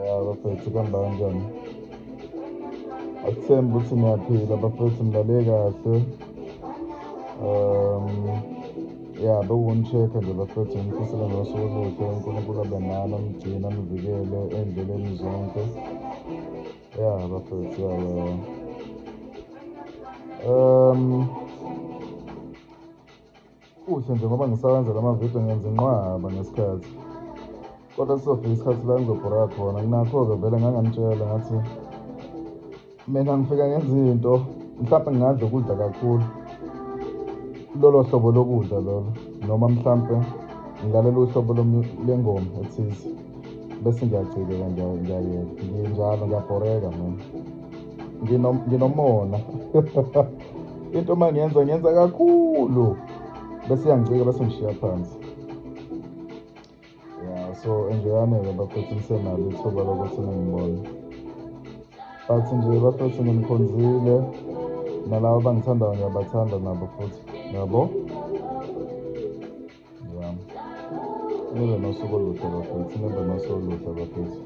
Bafethu kuhamba kanjani? Akuthemba ukuthi niyaphila bafethu, nilale kahle. Bekuwuni-check-a nje bafethu, ngifisela nosuku oluhle. uNkulunkulu abe nani, anigcine, anivikele ey'ndleleni zonke. Bafethu kuhle nje ngoba ngisawenza lamavidiyo ngenza inqwaba ngesikhathi, kodwa kusofika isikhathi la ngizobhora khona. Kunakho-ke vele nganganitshela ngathi mina ngifika ngenza into, mhlampe ngingadla ukudla kakhulu, lolo hlobo lokudla lolo, noma mhlampe ngilalela uhlobo lengoma ethize, bese ngiyacikeka, ngiyayeka. Nginjalo, ngiyabhoreka mina, nginomona into uma ngiyenza kakhulu, bese iyangicika, bese ngishiya phansi. So enjoyani-ke bafethu, nisenalo ithuba lokuthi ningibone. But nje bafethu nginikhonzile, nalabo abangithandayo ngiyabathanda nabo futhi, yabo. Nibe nosuku oluhle bafethu, nibe nosuku oluhle bafethu.